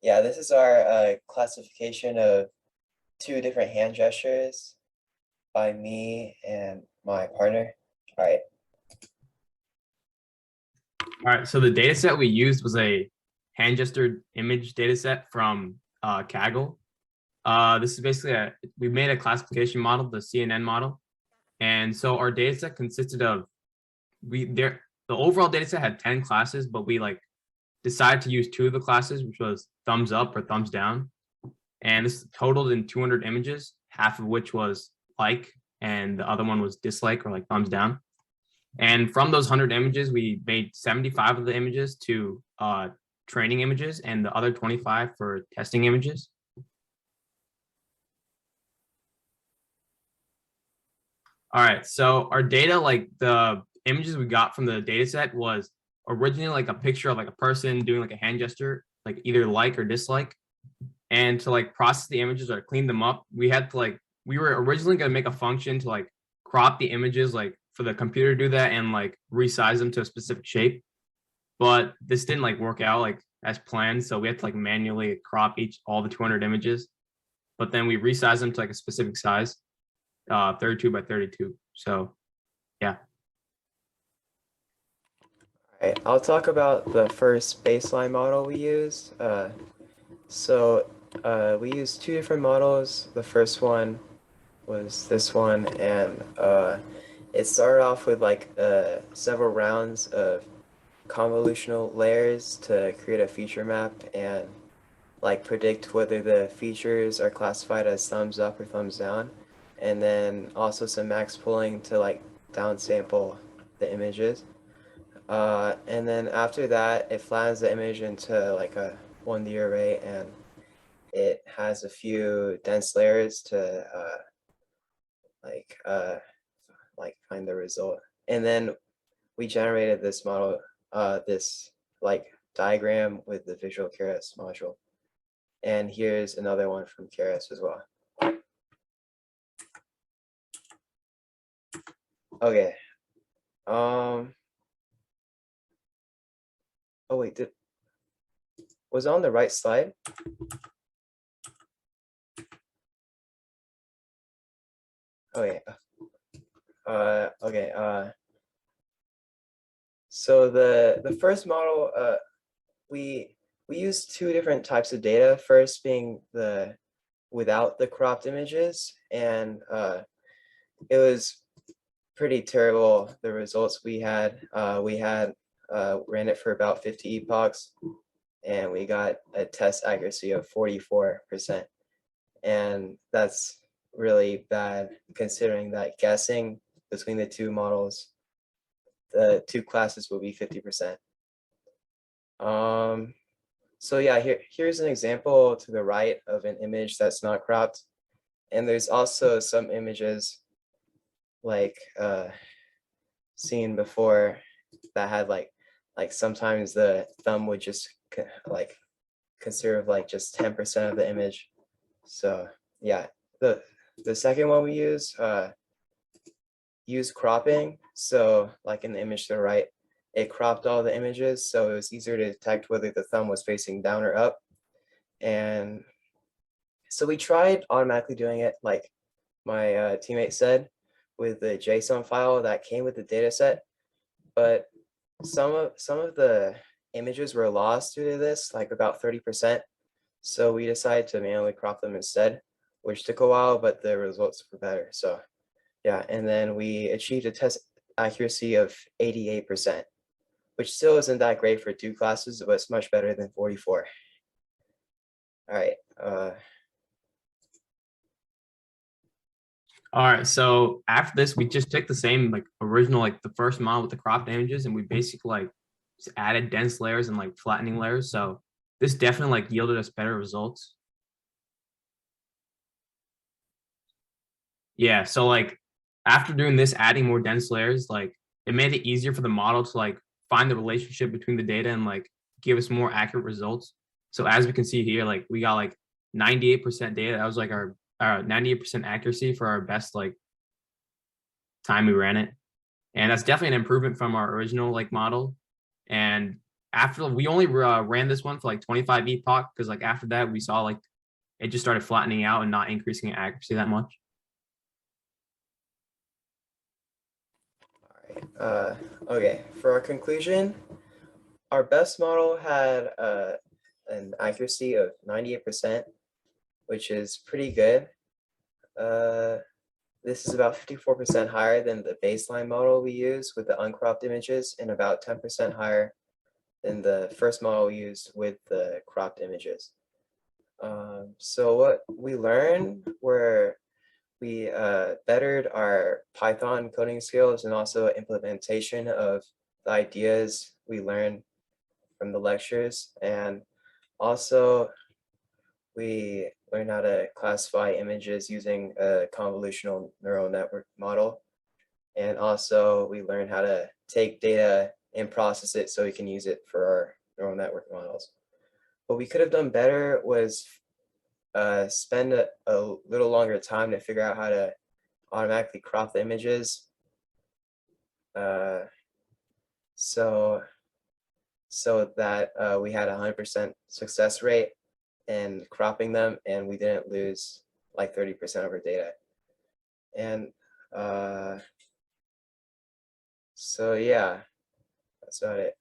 Yeah, this is our classification of two different hand gestures by me and my partner. All right. All right, so the data set we used was a hand gestured image data set from Kaggle. This is basically we made a classification model, the CNN model. And so our data set consisted of, the overall data set had 10 classes, but we decided to use two of the classes, which was thumbs up or thumbs down. And this totaled in 200 images, half of which was like, and the other one was dislike or thumbs down. And from those 100 images, we made 75 of the images to training images and the other 25 for testing images. All right, so our data, the images we got from the data set was originally a picture of a person doing a hand gesture, either like or dislike. And to process the images or clean them up, we had to we were originally going to make a function to crop the images for the computer to do that and resize them to a specific shape. But this didn't work out as planned, so we had to manually crop all the 200 images. But then we resized them to a specific size, 32 by 32. So yeah. All right, I'll talk about the first baseline model we used. We used two different models. The first one was this one, and it started off with several rounds of convolutional layers to create a feature map and predict whether the features are classified as thumbs up or thumbs down, and then also some max pooling to downsample the images. And then after that, it flattens the image into a 1D array, and it has a few dense layers to find the result. And then we generated this model, this diagram with the visual Keras module. And here's another one from Keras as well. Okay. Oh wait, was it on the right slide? Okay. So the first model, we used two different types of data. First being the without the cropped images, and it was pretty terrible, the results we had. Ran it for about 50 epochs, and we got a test accuracy of 44%. And that's really bad considering that guessing between the two models, the two classes will be 50%. So yeah, here's an example to the right of an image that's not cropped. And there's also some images seen before that had sometimes the thumb would just conserve just 10% of the image. So yeah, the second one we use cropping. So in the image to the right, it cropped all the images, so it was easier to detect whether the thumb was facing down or up. And so we tried automatically doing it, like my teammate said, with the JSON file that came with the data set. But some of the images were lost due to this, about 30%. So we decided to manually crop them instead, which took a while, but the results were better. So yeah, and then we achieved a test accuracy of 88%, which still isn't that great for two classes, but it's much better than 44. All right. All right, so after this, we just took the same original, the first model with the cropped images, and we basically just added dense layers and flattening layers. So this definitely yielded us better results. Yeah, so after doing this, adding more dense layers, it made it easier for the model to find the relationship between the data and give us more accurate results. So as we can see here, we got 98% data. That was our 98% accuracy for our best time we ran it. And that's definitely an improvement from our original model. And after we only ran this one for like 25 epoch because like after that we saw like it just started flattening out and not increasing in accuracy that much. Okay, for our conclusion, our best model had an accuracy of 98%, which is pretty good. This is about 54% higher than the baseline model we use with the uncropped images and about 10% higher than the first model we used with the cropped images. So what we learned were we bettered our Python coding skills and also implementation of the ideas we learned from the lectures. And also we learned how to classify images using a convolutional neural network model. And also we learned how to take data and process it so we can use it for our neural network models. What we could have done better was spend a little longer time to figure out how to automatically crop the images. So that we had 100% success rate in cropping them, and we didn't lose like 30% of our data. And so yeah, that's about it.